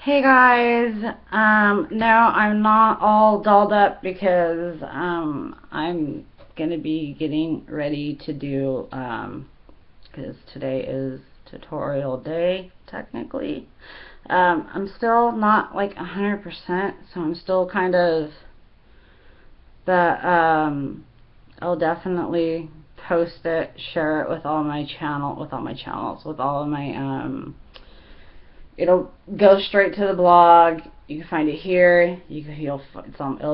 Hey guys, no, I'm not all dolled up because I'm gonna be getting ready to do because today is tutorial day technically. I'm still not like 100%, so I'm still kind of but I'll definitely post it, share it with all my channels, with all of my it'll go straight to the blog. You can find it here. It'll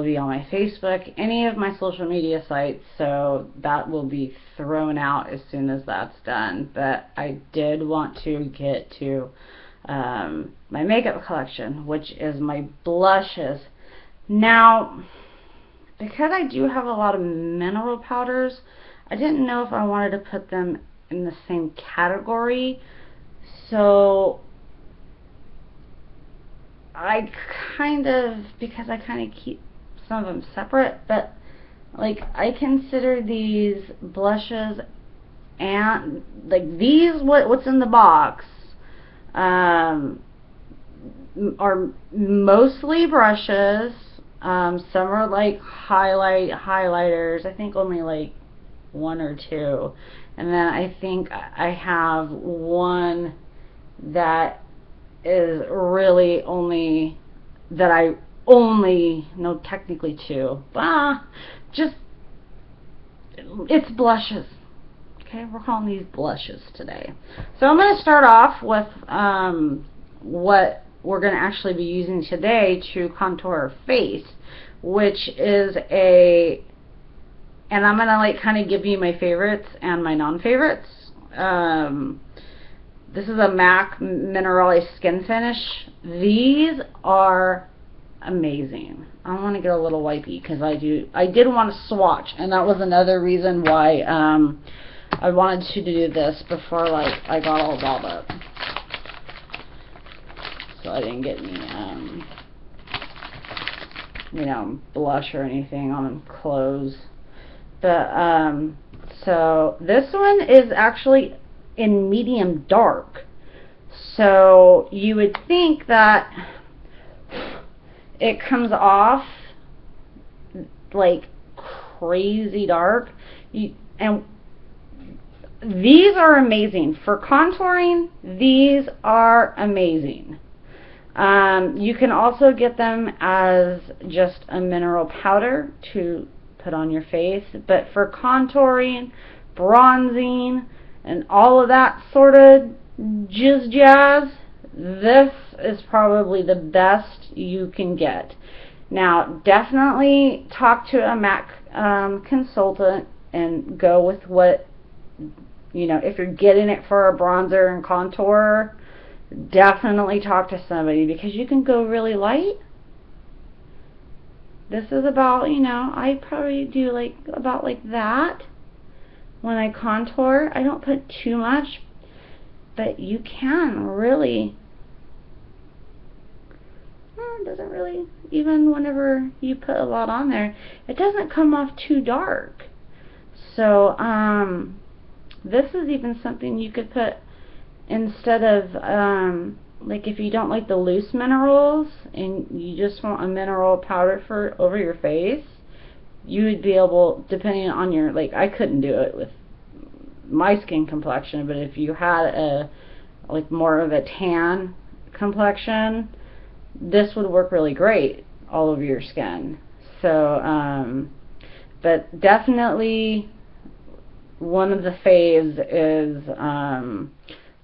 be on my Facebook, any of my social media sites. So that will be thrown out as soon as that's done. But I did want to get to my makeup collection, which is my blushes. Now, because I do have a lot of mineral powders, I didn't know if I wanted to put them in the same category. So because I kind of keep some of them separate, but like I consider these blushes and like what's in the box um, are mostly brushes. Some are like highlighters. I think only like one or two, and then I think I have one that is really only that I only no technically two, just it's blushes. Okay, we're calling these blushes today. So I'm going to start off with what we're going to actually be using today to contour our face, which is and I'm going to like kind of give you my favorites and my non-favorites. This is a MAC Minerale Skin Finish. These are amazing. I want to get a little wipey because I did want to swatch, and that was another reason why I wanted to do this before like I got all dolled up, so I didn't get any blush or anything on clothes. But so this one is actually in medium dark, so you would think that it comes off like crazy dark, and these are amazing for contouring. These are amazing. You can also get them as just a mineral powder to put on your face, but for contouring, bronzing, and all of that sort of jazz, this is probably the best you can get. Now, definitely talk to a MAC consultant and go with what, if you're getting it for a bronzer and contour, definitely talk to somebody because you can go really light. This is about, I probably do like about like that. When I contour, I don't put too much, but you can really, it doesn't really, even whenever you put a lot on there, it doesn't come off too dark. So this is even something you could put instead of like if you don't like the loose minerals and you just want a mineral powder for over your face, you would be able, depending on your, like I couldn't do it with my skin complexion, but if you had a like more of a tan complexion, this would work really great all over your skin. So but definitely one of the faves is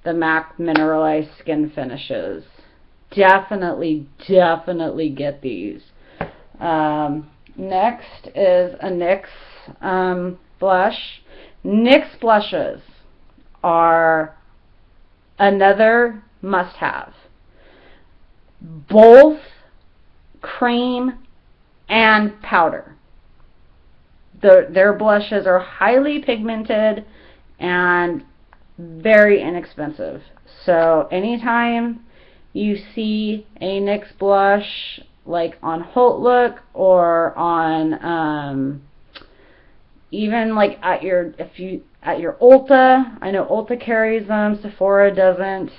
the MAC Mineralized Skin Finishes. Definitely get these. Next is a NYX blush. NYX blushes are another must-have. Both cream and powder. Their blushes are highly pigmented and very inexpensive. So anytime you see a NYX blush like on HauteLook or on even like at your Ulta, I know Ulta carries them, Sephora doesn't,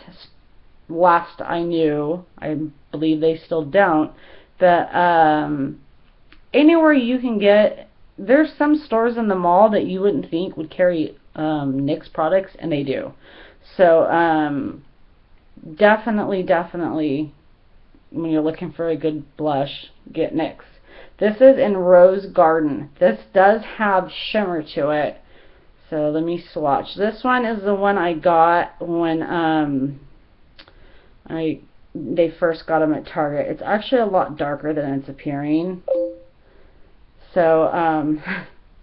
last I knew. I believe they still don't. But anywhere you can get, there's some stores in the mall that you wouldn't think would carry NYX products, and they do. So definitely, when you're looking for a good blush, get NYX. This is in Rose Garden. This does have shimmer to it. So let me swatch. This one is the one I got when they first got them at Target. It's actually a lot darker than it's appearing. So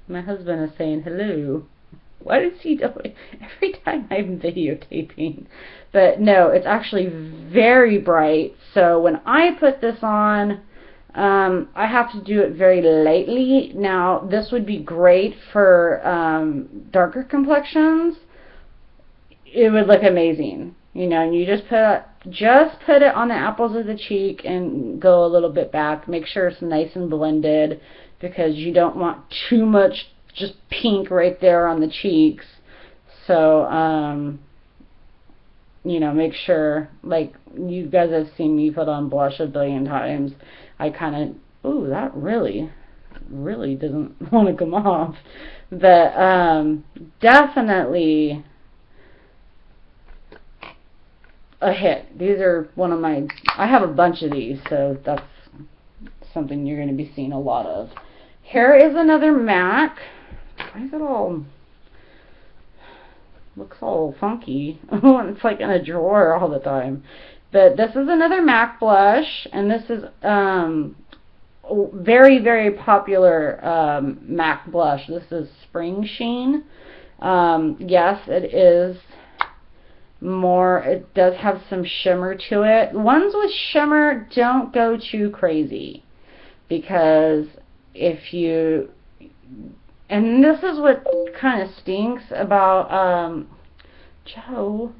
my husband is saying hello. What is he doing? Every time I'm videotaping. But no, it's actually very bright. So when I put this on, I have to do it very lightly. Now, this would be great for darker complexions. It would look amazing. You know, and you just put it on the apples of the cheek and go a little bit back. Make sure it's nice and blended, because you don't want too much just pink right there on the cheeks. So, you know, make sure, like, you guys have seen me put on blush a billion times. I kind of, ooh, that really doesn't want to come off. But definitely a hit. These are one of my, I have a bunch of these, so that's something you're going to be seeing a lot of. Here is another MAC. Why is it all, looks all funky. It's like in a drawer all the time. But this is another MAC blush, and this is very popular MAC blush. This is Spring Sheen. Yes, it is more, it does have some shimmer to it. Ones with shimmer, don't go too crazy, because if you, and this is what kind of stinks about Joe.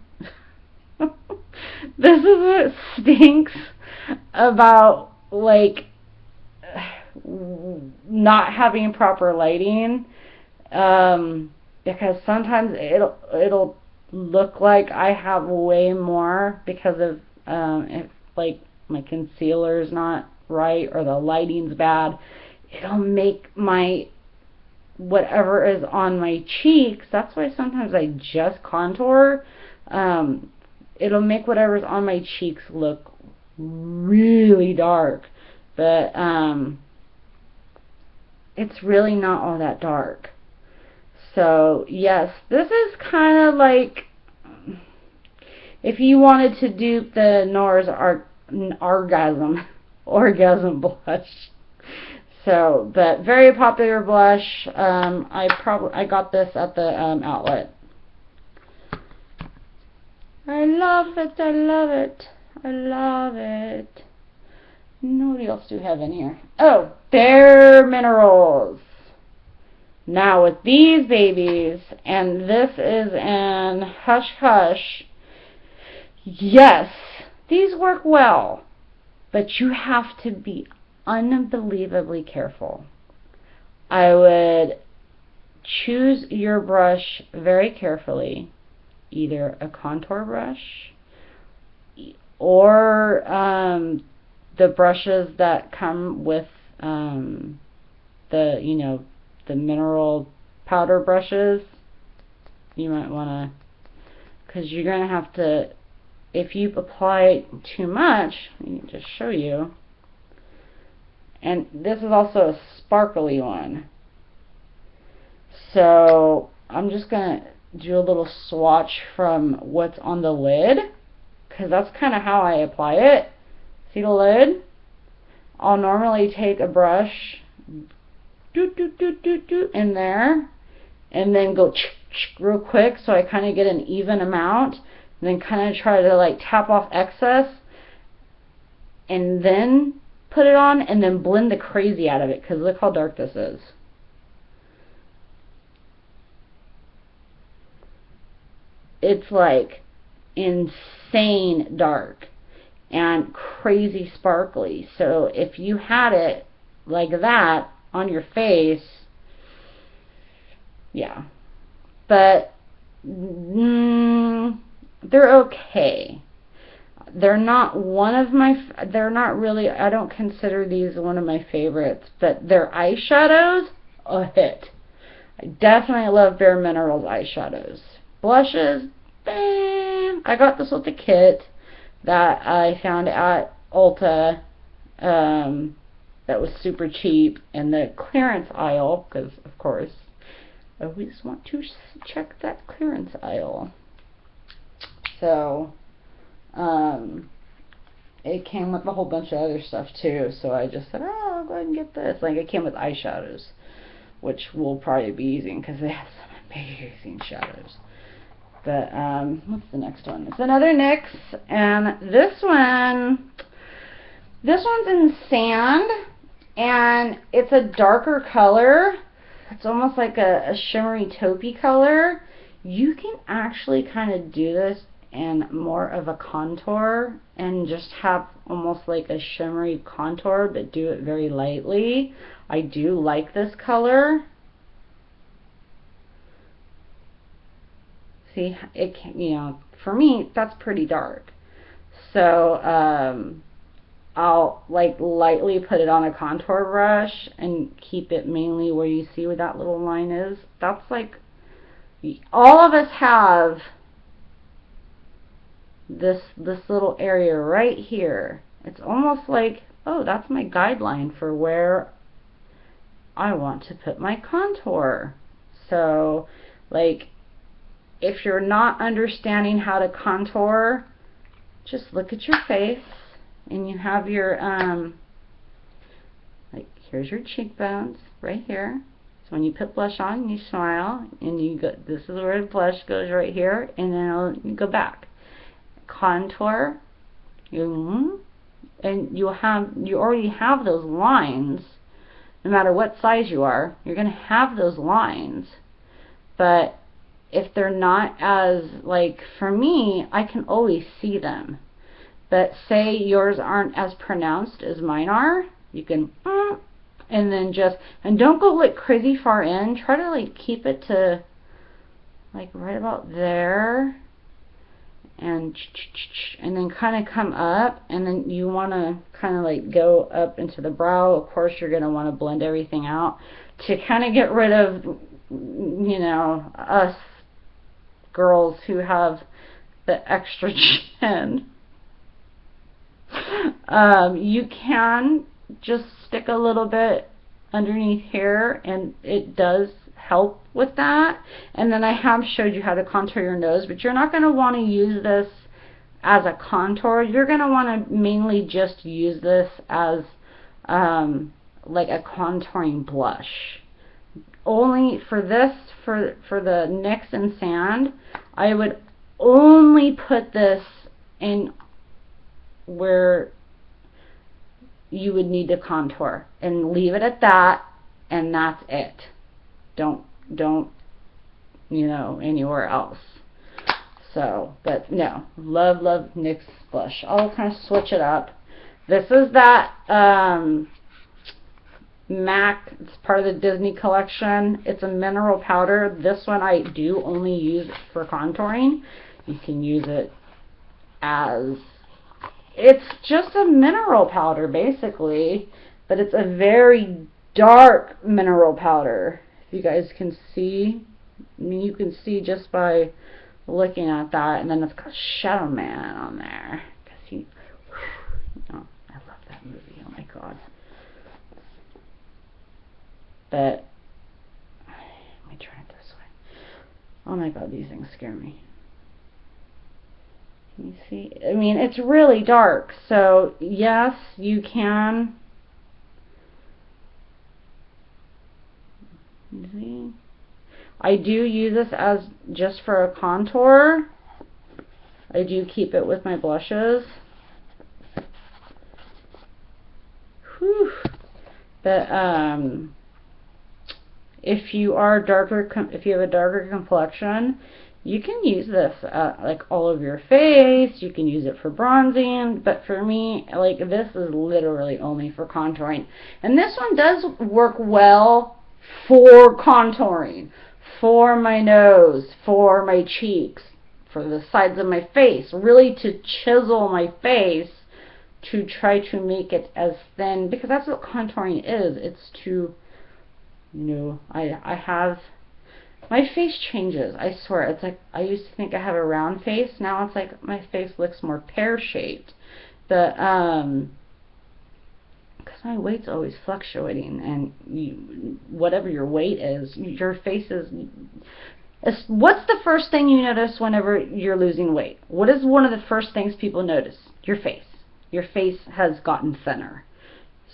This is what stinks about, like, not having proper lighting, because sometimes it'll look like I have way more because of if, like, my concealer is not right or the lighting's bad. It'll make my whatever is on my cheeks, that's why sometimes I just contour, it'll make whatever's on my cheeks look really dark, but it's really not all that dark. So yes, this is kind of like if you wanted to dupe the NARS orgasm blush. So, but very popular blush. I got this at the outlet. I love it. I love it. I love it. What else do we have in here? Oh, Bare Minerals. Now with these babies, and this is in Hush Hush. Yes, these work well, but you have to be unbelievably careful. I would choose your brush very carefully, either a contour brush or the brushes that come with the mineral powder brushes. You might want to, because you're going to have to, if you apply too much, let me just show you. And this is also a sparkly one. So I'm just going to do a little swatch from what's on the lid, because that's kind of how I apply it. See the lid? I'll normally take a brush, in there, and then go real quick, so I kind of get an even amount, and then kind of try to like tap off excess, and then put it on, and then blend the crazy out of it, because look how dark this is. It's like insane dark and crazy sparkly. So if you had it like that on your face, yeah, but they're okay. they're not one of my, they're not really, I don't consider these one of my favorites, but their eyeshadows, a hit. I definitely love Bare Minerals eyeshadows. Blushes, I got this with the kit that I found at Ulta, that was super cheap in the clearance aisle, because of course I always want to check that clearance aisle. So it came with a whole bunch of other stuff too, so I just said, oh, I'll go ahead and get this. Like, it came with eyeshadows, which we'll probably be using because they have some amazing shadows. But what's the next one? It's another NYX, and this one's in sand, and it's a darker color. It's almost like a shimmery taupey color. You can actually kind of do this in more of a contour and just have almost like a shimmery contour, but do it very lightly. I do like this color. See, it can, you know, for me, that's pretty dark. So I'll like lightly put it on a contour brush and keep it mainly where you see where that little line is. That's like, all of us have this little area right here. It's almost like, oh, that's my guideline for where I want to put my contour. So like, if you're not understanding how to contour, just look at your face, and you have your like, here's your cheekbones right here. So when you put blush on, you smile, and you go, this is where the blush goes right here, and then you go back. Contour, and you already have those lines. No matter what size you are, you're going to have those lines. But if they're not as, like, for me, I can always see them. But say yours aren't as pronounced as mine are, you can, and then just, and don't go like crazy far in. Try to like keep it to like right about there, and then kind of come up, and then you want to kind of like go up into the brow. Of course, you're going to want to blend everything out to kind of get rid of, you know, us girls who have the extra chin. You can just stick a little bit underneath here, and it does help with that. And then I have showed you how to contour your nose, but you're not going to want to use this as a contour. You're going to want to mainly just use this as like a contouring blush. Only for this, for the NYX and Sand, I would only put this in where you would need to contour, and leave it at that, and that's it. Don't you know, anywhere else. So, but no, love NYX blush. I'll kind of switch it up. This is that MAC, it's part of the Disney collection. It's a mineral powder. This one I do only use for contouring. You can use it as, it's just a mineral powder basically, but it's a very dark mineral powder. If you guys can see, I mean, you can see just by looking at that. And then it's got Shadow Man on there, because he, oh, I love that movie, oh my god. But let me try it this way. Oh my god, these things scare me. Can you see? I mean, it's really dark, so yes, you can. You see? I do use this as just for a contour. I do keep it with my blushes. Whew. But if you are darker, if you have a darker complexion, you can use this like all over your face. You can use it for bronzing, but for me, like, this is literally only for contouring. And this one does work well for contouring, for my nose, for my cheeks, for the sides of my face, really to chisel my face, to try to make it as thin, because that's what contouring is. It's to, I have, my face changes, I swear. It's like, I used to think I have a round face, now it's like my face looks more pear-shaped. Because my weight's always fluctuating, and whatever your weight is, your face is... What's the first thing you notice whenever you're losing weight? What is one of the first things people notice? Your face. Your face has gotten thinner.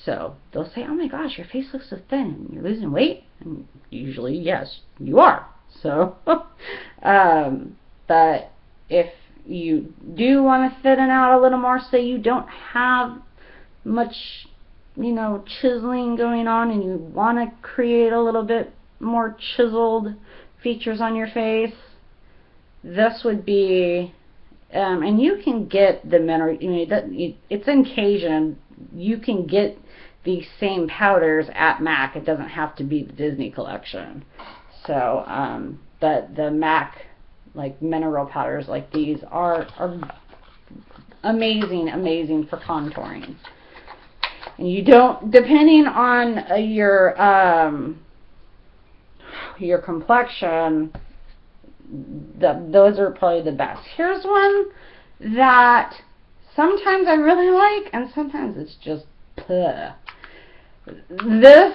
So they'll say, oh my gosh, your face looks so thin. You're losing weight? And usually, yes, you are. So, but if you do want to thin it out a little more, so you don't have much, chiseling going on, and you want to create a little bit more chiseled features on your face, this would be, and you can get the mineral, it's in Cajun, you can get these same powders at MAC. It doesn't have to be the Disney collection. So, but the MAC, like mineral powders like these are amazing for contouring. And you don't, depending on your complexion, those are probably the best. Here's one that sometimes I really like, and sometimes it's just bleh. This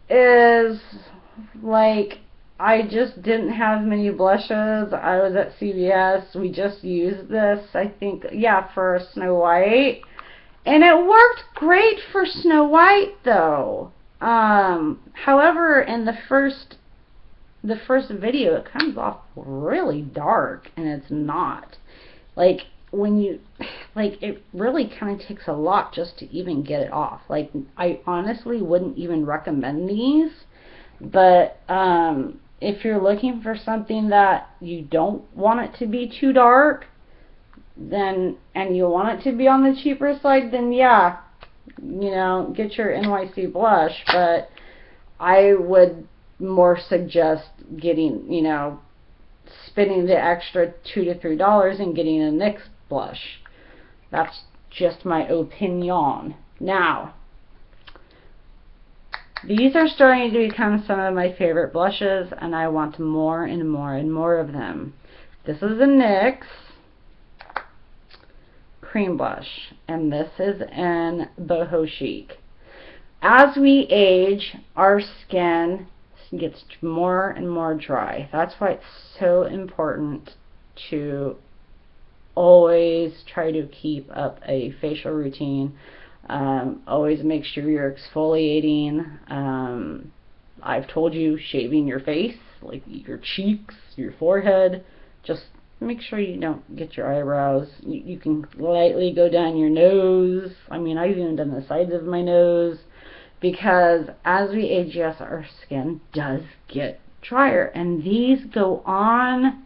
is like, I just didn't have many blushes. I was at CVS. We just used this, I think, yeah, for Snow White. And it worked great for Snow White, though. However, in the first video, it comes off really dark, and it's not. Like, when you, like, it really kind of takes a lot just to even get it off. Like, I honestly wouldn't even recommend these, but if you're looking for something that you don't want it to be too dark, then, and you want it to be on the cheaper side, then yeah, get your NYC blush. But I would more suggest getting, spending the extra $2 to $3 and getting a NYX blush. That's just my opinion. Now, these are starting to become some of my favorite blushes, and I want more and more and more of them. This is a NYX cream blush, and this is in Boho Chic. As we age, our skin gets more and more dry. That's why it's so important to always try to keep up a facial routine. Always make sure you're exfoliating. I've told you, shaving your face, like your cheeks, your forehead. Just make sure you don't get your eyebrows. You can lightly go down your nose. I mean, I've even done the sides of my nose, because as we age, yes, our skin does get drier, and these go on.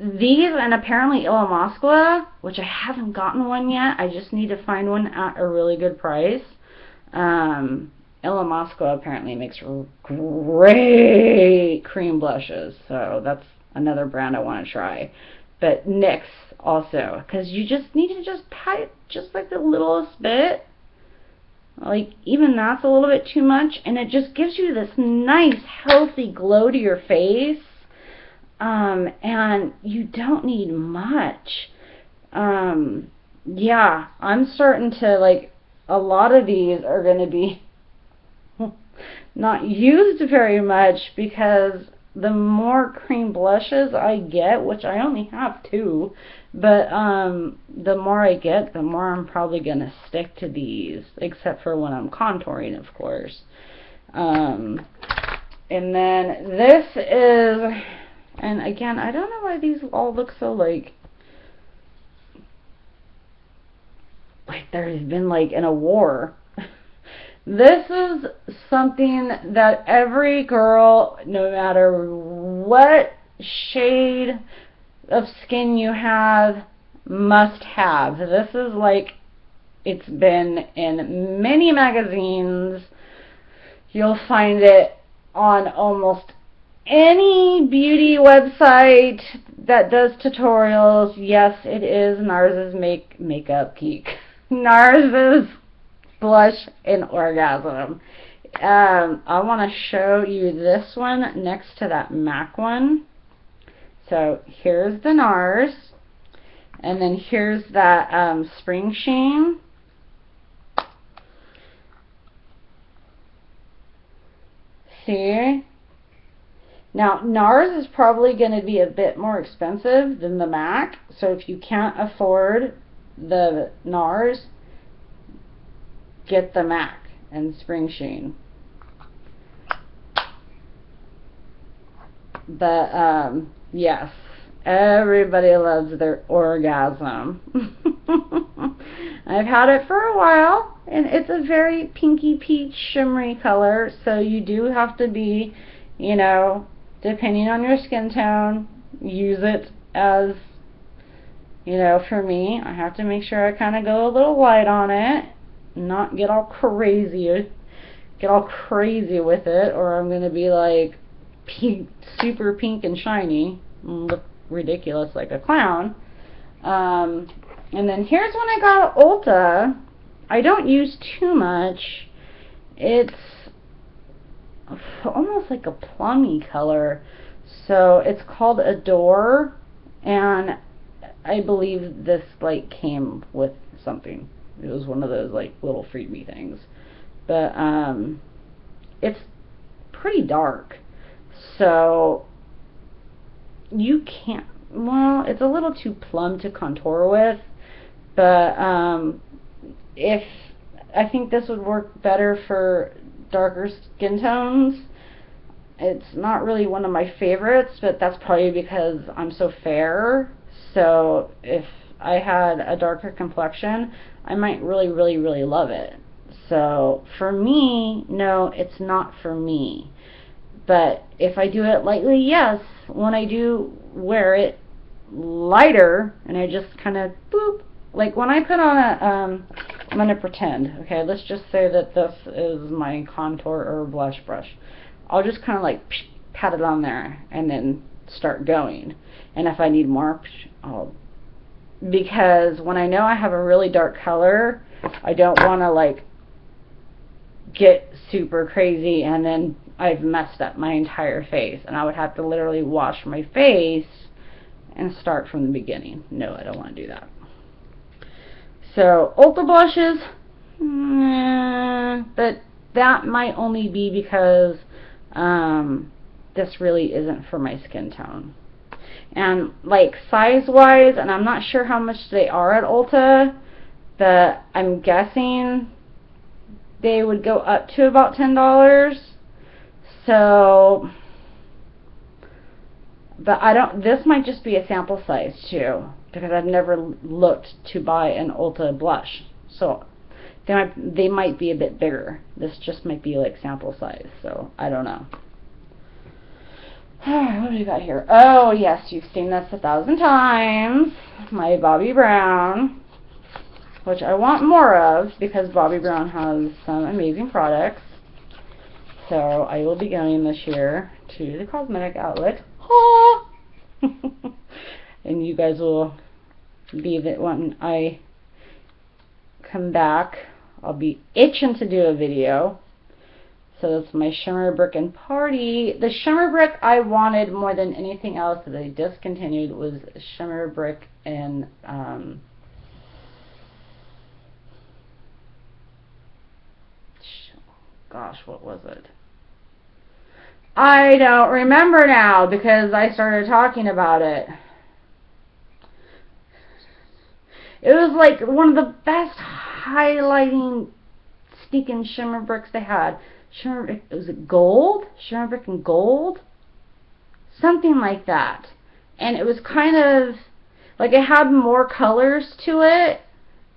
These, and apparently Illamasqua, which I haven't gotten one yet. I just need to find one at a really good price. Illamasqua apparently makes great cream blushes, so that's another brand I want to try. But NYX also, because you just need to just pat it just like the littlest bit. Like, even that's a little bit too much, and it just gives you this nice, healthy glow to your face. And you don't need much. Yeah, I'm starting to, like, a lot of these are going to be not used very much, because the more cream blushes I get, which I only have 2, but the more I get, the more I'm probably going to stick to these, except for when I'm contouring, of course. And then this is, and again, I don't know why these all look so like there's been like in a war. This is something that every girl, no matter what shade of skin you have, must have. This is like, it's been in many magazines. You'll find it on almost any beauty website that does tutorials, yes, it is NARS's Makeup Geek. NARS's Blush and Orgasm. I want to show you this one next to that MAC one. So here's the NARS, and then here's that Spring Sheen. See? Now, NARS is probably going to be a bit more expensive than the MAC, so if you can't afford the NARS, get the MAC and Spring Sheen. But, yes, everybody loves their orgasm. I've had it for a while, and it's a very pinky peach shimmery color, so you do have to be, you know, depending on your skin tone, use it as, you know, for me, I have to make sure I kind of go a little light on it, not get all crazy with it, or I'm going to be like pink, super pink and shiny, and look ridiculous like a clown. And then here's one I got at Ulta. I don't use too much. It's almost like a plummy color, so it's called Adore, and I believe this like came with something. It was one of those like little freebie things, but it's pretty dark, so you can't, well, it's a little too plum to contour with, but if I think this would work better for darker skin tones. It's not really one of my favorites, but that's probably because I'm so fair. So if I had a darker complexion, I might really, really, really love it. So for me, no, it's not for me. But if I do it lightly, yes. When I do wear it lighter, and I just kind of boop, like when I put on a, I'm going to pretend, okay, let's just say that this is my contour or blush brush. I'll just kind of like pat it on there and then start going. And if I need more, I'll, because when I know I have a really dark color, I don't want to like get super crazy and then I've messed up my entire face and I would have to literally wash my face and start from the beginning. No, I don't want to do that. So Ulta blushes, but that might only be because this really isn't for my skin tone. And like size wise, and I'm not sure how much they are at Ulta, but I'm guessing they would go up to about $10. So, but I don't, this might just be a sample size too, because I've never looked to buy an Ulta blush. So they might be a bit bigger. This just might be like sample size, so I don't know. What do we got here? Oh yes, you've seen this 1,000 times. My Bobbi Brown, which I want more of because Bobbi Brown has some amazing products. So I will be going this year to the cosmetic outlet. And you guys will be that when I come back, I'll be itching to do a video. So that's my Shimmer Brick and Party. The Shimmer Brick I wanted more than anything else that they discontinued was Shimmer Brick and gosh, what was it? I don't remember now because I started talking about it. It was like one of the best highlighting sneaking shimmer bricks they had. Was it gold? Shimmer Brick and Gold? Something like that. And it was kind of like it had more colors to it,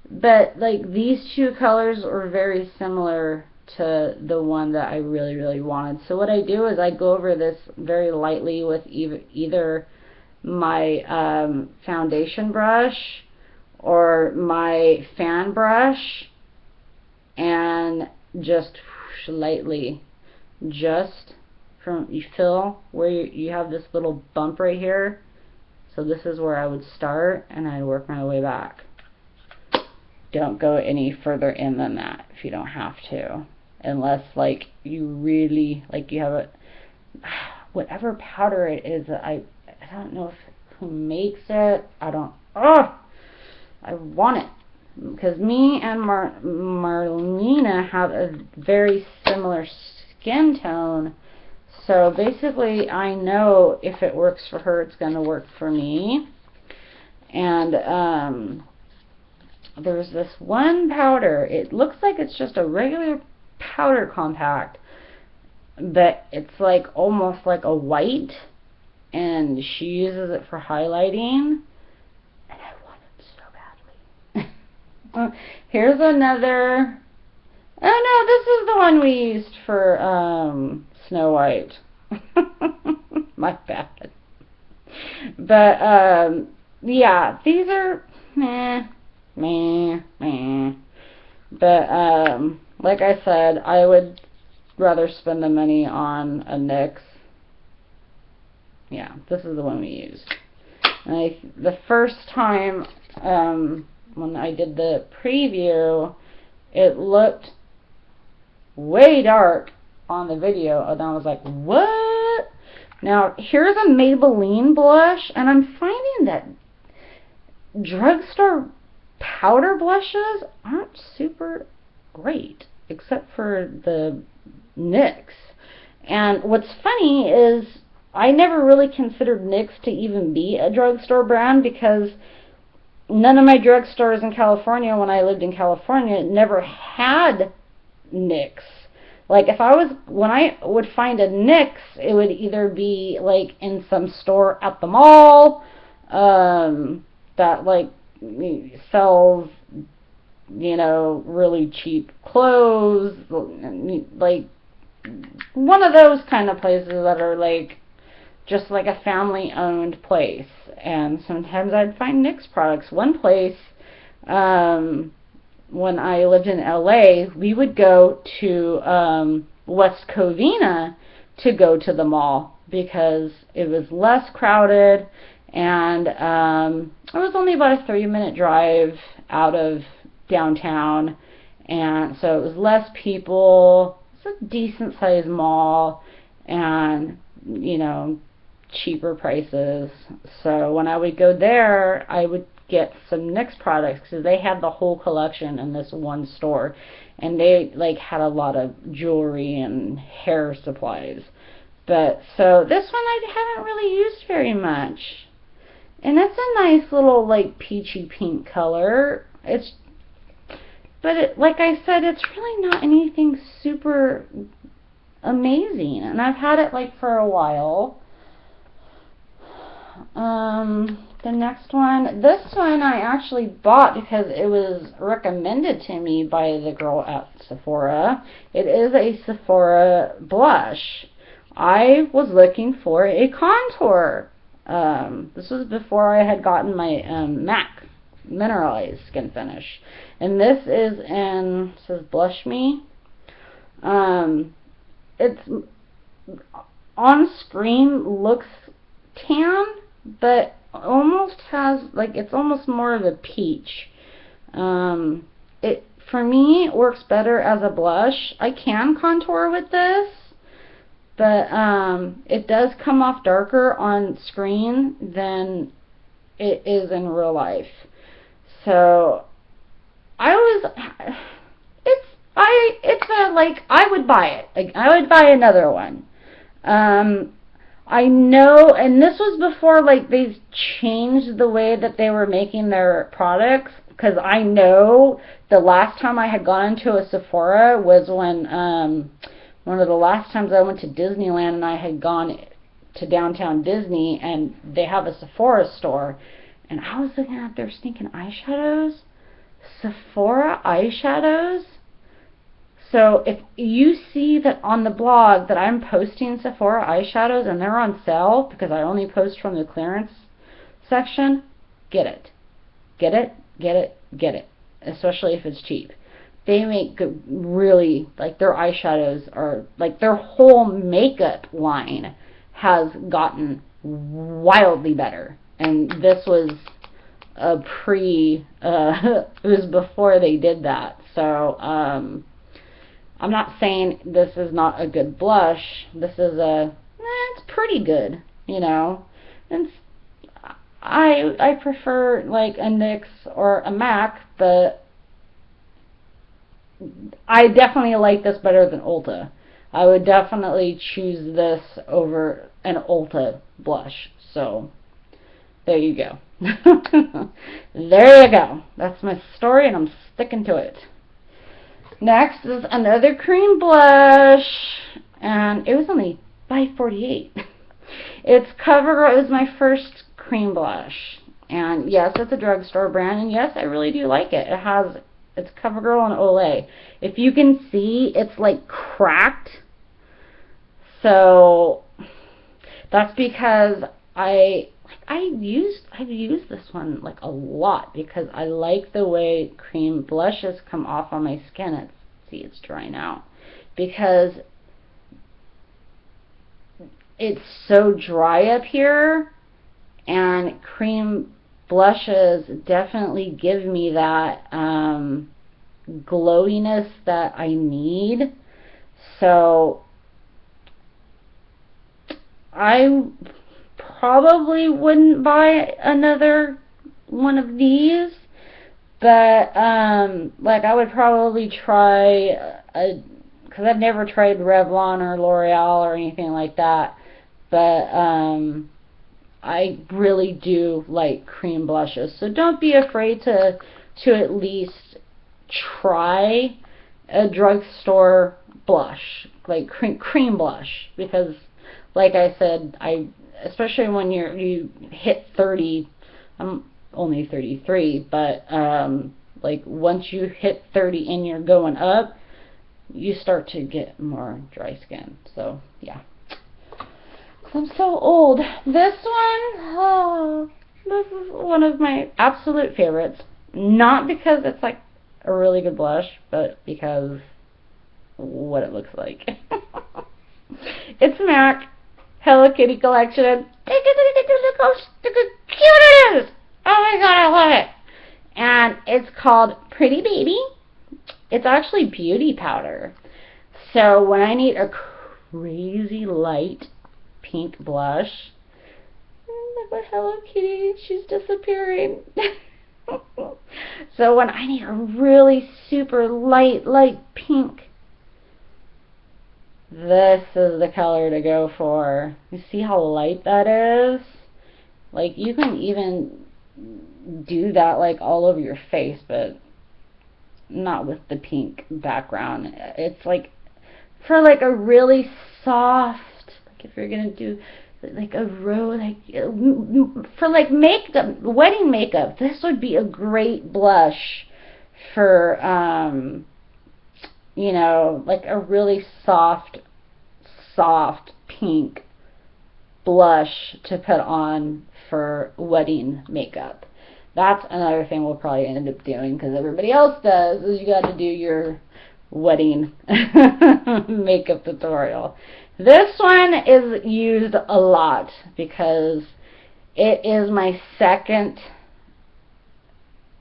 but like these two colors were very similar to the one that I really, really wanted. So what I do is I go over this very lightly with either my foundation brush or my fan brush, and just lightly just you feel where you have this little bump right here. So this is where I would start, and I'd work my way back. Don't go any further in than that if you don't have to, unless like you really like you have a whatever powder it is. I don't know who makes it. I want it because me and Marlena have a very similar skin tone. So basically, I know if it works for her, it's going to work for me. And there's this one powder. It looks like it's just a regular powder compact, but it's like almost like a white, and she uses it for highlighting, and I want it so badly. Here's another. Oh no, this is the one we used for Snow White. My bad. But yeah, these are meh. But like I said, I would rather spend the money on a NYX. Yeah, this is the one we used. And the first time when I did the preview, it looked way dark on the video, and I was like, what? Now here's a Maybelline blush, and I'm finding that drugstore powder blushes aren't super great, except for the NYX. And what's funny is I never really considered NYX to even be a drugstore brand, because none of my drugstores in California, when I lived in California, never had NYX. Like when I would find a NYX, it would either be like in some store at the mall that like sells, you know, really cheap clothes, like one of those kind of places that are like just like a family owned place. And sometimes I'd find NYX products. One place, when I lived in LA, we would go to West Covina to go to the mall because it was less crowded, and it was only about a 3-minute drive out of downtown, and so it was less people. It's a decent sized mall, and you know, cheaper prices. So when I would go there, I would get some NYX products because they had the whole collection in this one store, and they like had a lot of jewelry and hair supplies. But so this one I haven't really used very much, and it's a nice little like peachy pink color. But like I said, it's really not anything super amazing, and I've had it like for a while. The next one, this one I actually bought because it was recommended to me by the girl at Sephora. It is a Sephora blush. I was looking for a contour. This was before I had gotten my MAC Mineralized Skin Finish. And this is in, it says Blush Me. It's on screen looks tan, but almost has like, it's almost more of a peach. It for me works better as a blush. I can contour with this, but it does come off darker on screen than it is in real life. So I would buy it. Like, I would buy another one. I know, and this was before like they changed the way that they were making their products, because I know the last time I had gone into a Sephora was when one of the last times I went to Disneyland, and I had gone to downtown Disney, and they have a Sephora store, and I was looking at their stinking eyeshadows. Sephora eyeshadows. So if you see that on the blog that I'm posting Sephora eyeshadows and they're on sale, because I only post from the clearance section, get it. Get it, get it, get it. Especially if it's cheap. they make good, really, like, their eyeshadows are, like, their whole makeup line has gotten wildly better. And this was a it was before they did that. So, I'm not saying this is not a good blush. This is it's pretty good, you know. And I prefer, like, a NYX or a MAC, but I definitely like this better than Ulta. I would definitely choose this over an Ulta blush. So, there you go. There you go. That's my story, and I'm sticking to it. Next is another cream blush, and it was only $5.48. It's CoverGirl. It was my first cream blush, and yes, it's a drugstore brand, and yes, I really do like it. It's CoverGirl and Olay. If you can see, it's like cracked, so that's because I've used this one like a lot because I like the way cream blushes come off on my skin. It's drying out because it's so dry up here, and cream blushes definitely give me that glowiness that I need. So I probably wouldn't buy another one of these, but like, I would probably try because I've never tried Revlon or L'Oreal or anything like that, but I really do like cream blushes. So don't be afraid to at least try a drugstore blush, like cream blush, because like I said, especially when you hit 30, I'm only 33, but like, once you hit 30 and you're going up, you start to get more dry skin. So yeah, I'm so old. This is one of my absolute favorites, not because it's like a really good blush, but because what it looks like. It's MAC Hello Kitty collection. Look how cute it is! Oh my god, I love it! And it's called Pretty Baby. It's actually beauty powder. So when I need a crazy light pink blush, look at Hello Kitty, she's disappearing. So when I need a really super light pink, this is the color to go for. You see how light that is? Like, you can even do that like all over your face, but not with the pink background. It's like for like a really soft, like if you're gonna do like a for like makeup, wedding makeup, this would be a great blush for you know, like a really soft pink blush to put on for wedding makeup. That's another thing we'll probably end up doing, because everybody else does, is you got to do your wedding makeup tutorial. This one is used a lot because it is my second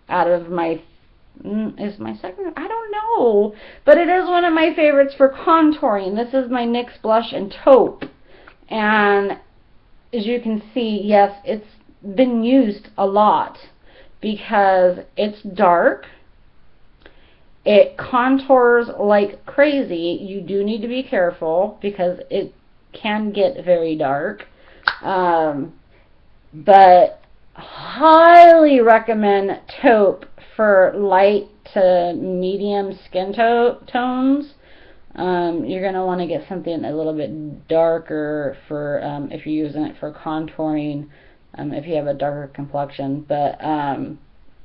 out of my second? I don't know. But it is one of my favorites for contouring. This is my NYX blush in taupe. And as you can see, yes, it's been used a lot because it's dark. It contours like crazy. You do need to be careful because it can get very dark. But highly recommend taupe for light to medium skin tones. You're going to want to get something a little bit darker for if you're using it for contouring, if you have a darker complexion. But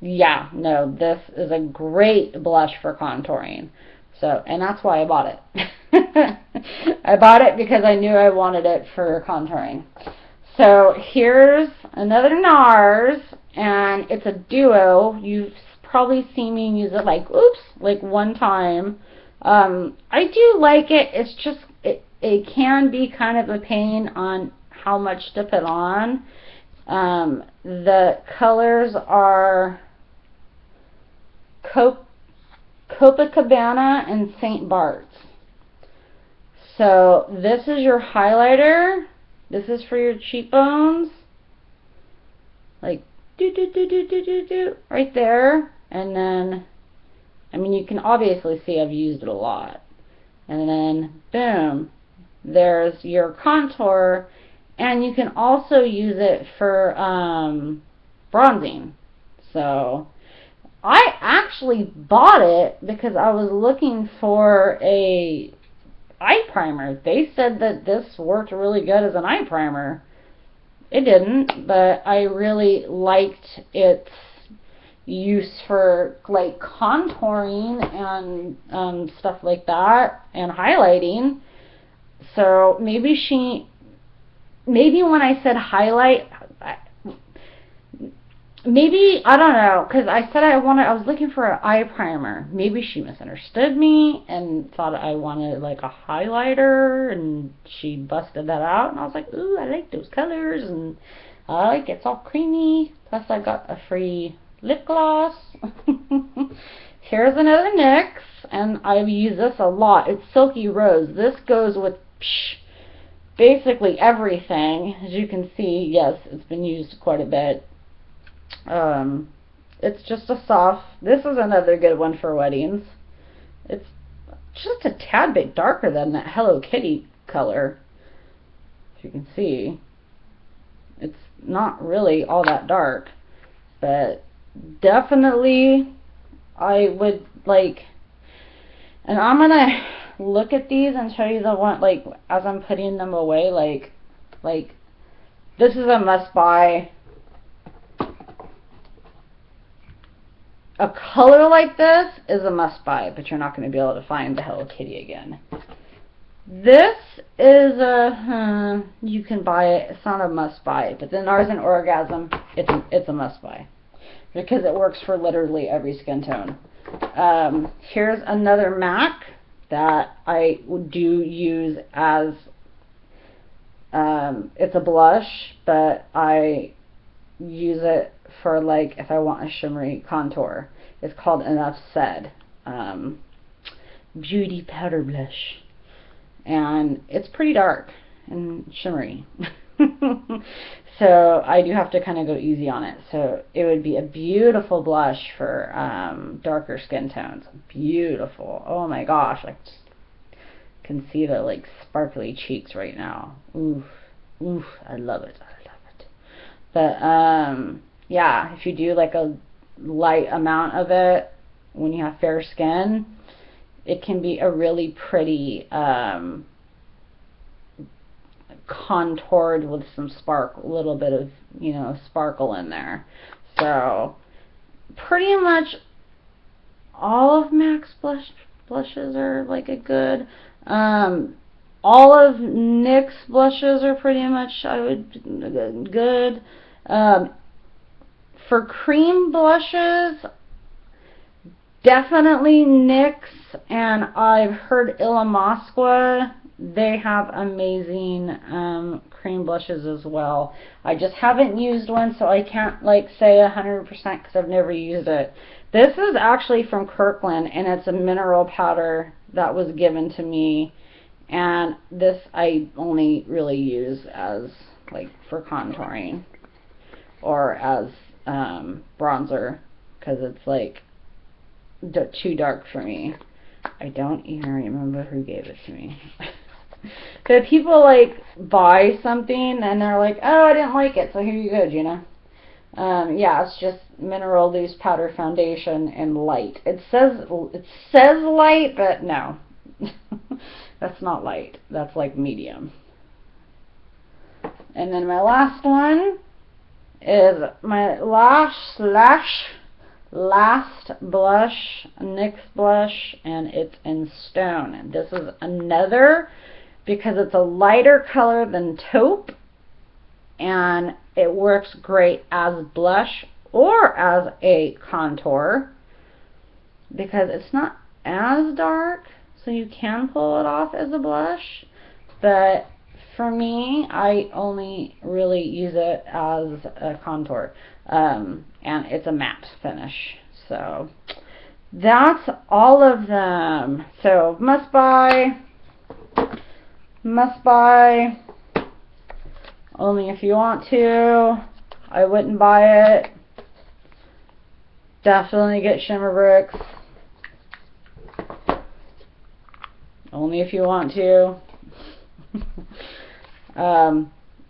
yeah, no, this is a great blush for contouring. So, and that's why I bought it. I bought it because I knew I wanted it for contouring. So here's another NARS, and it's a duo. You've probably seen me use it like, oops, like one time. I do like it. It's just, it can be kind of a pain on how much to put on. The colors are Copacabana and St. Bart's. So this is your highlighter. This is for your cheekbones. Like, right there. And then, I mean, you can obviously see I've used it a lot. And then, boom, there's your contour. And you can also use it for bronzing. So I actually bought it because I was looking for a eye primer. They said that this worked really good as an eye primer. It didn't, but I really liked its use for like contouring and stuff like that, and highlighting. So maybe when I said highlight, maybe, I don't know, because I said I was looking for an eye primer. Maybe she misunderstood me and thought I wanted like a highlighter, and she busted that out, and I was like, ooh, I like those colors, and I like it's all creamy. Plus I got a free lip gloss. Here's another NYX, and I've used this a lot. It's Silky Rose. This goes with basically everything. As you can see, yes, it's been used quite a bit. It's just a soft, this is another good one for weddings. It's just a tad bit darker than that Hello Kitty color. If you can see, it's not really all that dark, but definitely I would like, and I'm gonna look at these and show you the one, like, as I'm putting them away, like this is a must buy. A color like this is a must buy, but you're not going to be able to find the Hello Kitty again. This is a, you can buy it, it's not a must buy, but the NARS and Orgasm, it's a must buy, because it works for literally every skin tone. Here's another MAC that I do use as, it's a blush, but I use it for like if I want a shimmery contour. It's called Enough Said Beauty Powder Blush, and it's pretty dark and shimmery. So I do have to kind of go easy on it. So it would be a beautiful blush for darker skin tones. Beautiful. Oh my gosh, I just can see the like sparkly cheeks right now. Oof, oof, I love it. But yeah, if you do like a light amount of it when you have fair skin, it can be a really pretty contoured with some little bit of, you know, sparkle in there. So pretty much all of MAC's blushes are like a good. All of NYX blushes are pretty much good. For cream blushes, definitely NYX, and I've heard Illamasqua, they have amazing cream blushes as well. I just haven't used one, so I can't like say 100% because I've never used it. This is actually from Kirkland, and it's a mineral powder that was given to me, and this I only really use as like for contouring or as bronzer, because it's like too dark for me. I don't even remember who gave it to me. But people like buy something and they're like, oh, I didn't like it, so here you go, Gina. Yeah, it's just mineral loose powder foundation and light. It says light, but no. That's not light. That's like medium. And then my last one is my last blush, NYX blush, and it's in Stone. And this is another, because it's a lighter color than taupe, and it works great as blush or as a contour. because it's not as dark, so you can pull it off as a blush. But for me, I only really use it as a contour, and it's a matte finish. So that's all of them. So must buy, only if you want to. I wouldn't buy it. Definitely get Shimmer Bricks, only if you want to.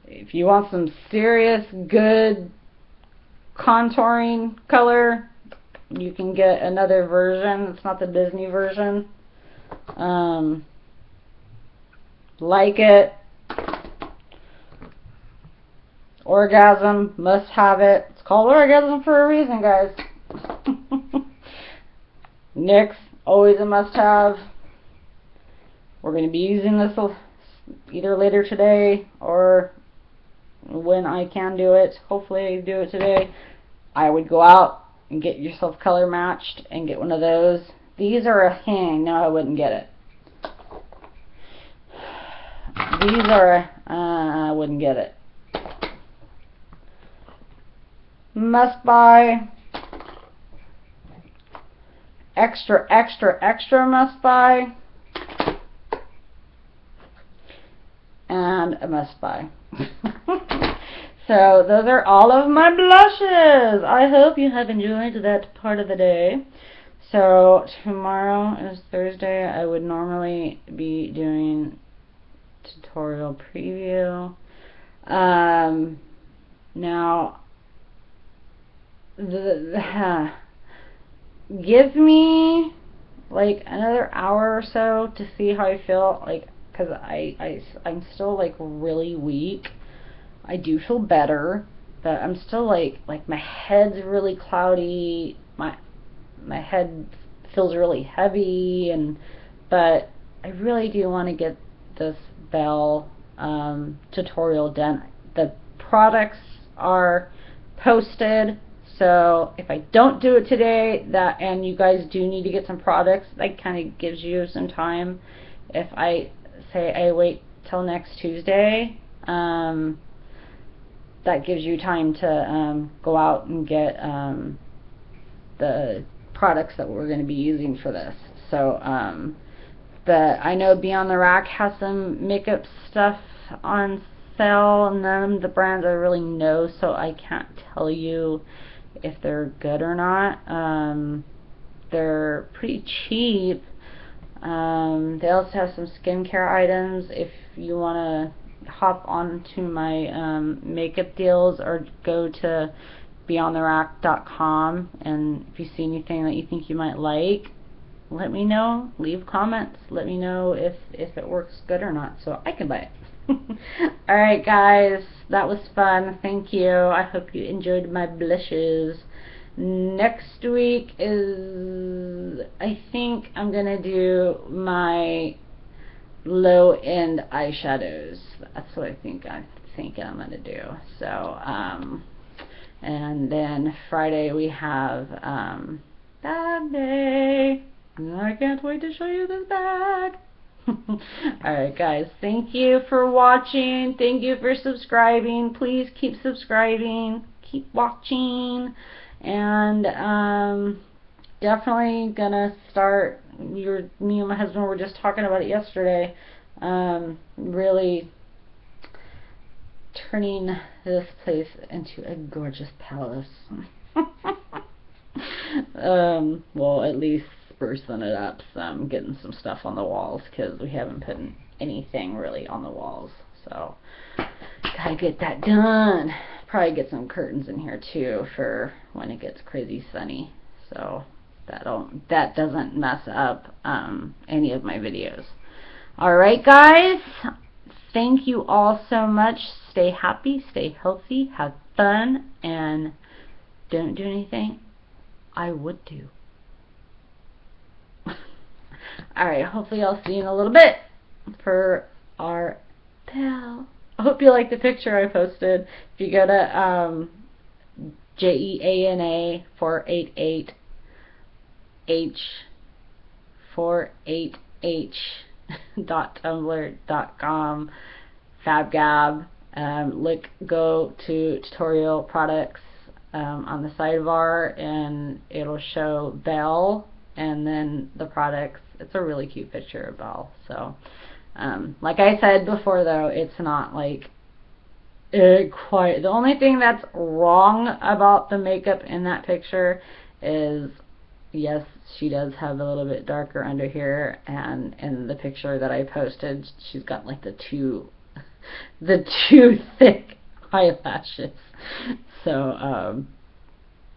If you want some serious good contouring color, you can get another version. It's not the Disney version. Like it. Orgasm, must have it. It's called Orgasm for a reason, guys. NYX, always a must have. We're going to be using this either later today or when I can do it. Hopefully I do it today. I would go out and get yourself color matched and get one of those. These are a hang. No, I wouldn't get it. These are I wouldn't get it. Must buy. Extra, extra, extra must buy. And a must buy. So those are all of my blushes. I hope you have enjoyed that part of the day. So tomorrow is Thursday. I would normally be doing tutorial preview. Now give me like another hour or so to see how I feel, like, because I'm still like really weak. I do feel better, but I'm still like my head's really cloudy, my head feels really heavy, but I really do want to get this Belle tutorial done. The products are posted, so if I don't do it today, and you guys do need to get some products, that kind of gives you some time. If I say I wait till next Tuesday, that gives you time to go out and get the products that we're going to be using for this. So I know Beyond the Rack has some makeup stuff on sale, and none of the brands I really know, so I can't tell you if they're good or not. They're pretty cheap. They also have some skincare items if you want to hop onto my makeup deals, or go to beyondtherack.com, and if you see anything that you think you might like, let me know. Leave comments. Let me know if it works good or not, so I can buy it. Alright guys, that was fun. Thank you. I hope you enjoyed my blushes. Next week is, I think I'm gonna do my low-end eyeshadows. That's what I'm thinking I'm gonna do. So and then Friday we have bag day. I can't wait to show you this bag. Alright guys, thank you for watching. Thank you for subscribing. Please keep subscribing, keep watching, and definitely gonna start, me and my husband were just talking about it yesterday, really turning this place into a gorgeous palace. Well, at least sprucing it up some, getting some stuff on the walls, because we haven't put anything really on the walls, so gotta get that done. Probably get some curtains in here too for when it gets crazy sunny, so that doesn't mess up any of my videos. Alright guys, thank you all so much. Stay happy, stay healthy, have fun, and don't do anything I would do. Alright, hopefully I'll see you in a little bit for our Belle. I hope you like the picture I posted. If you go to JEANA488 h48h.tumblr.com, FabGab. Go to tutorial products on the sidebar, and it'll show Belle and then the products. It's a really cute picture of Belle. So like I said before, though, it's not like quite. The only thing that's wrong about the makeup in that picture is, yes, she does have a little bit darker under here, and in the picture that I posted, she's got like the too thick eyelashes. So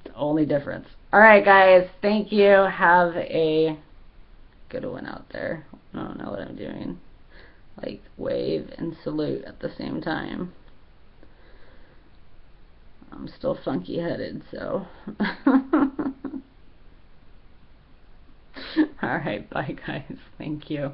the only difference. Alright guys, thank you. Have a good one out there. I don't know what I'm doing. Like wave and salute at the same time. I'm still funky headed, so alright, bye guys. Thank you.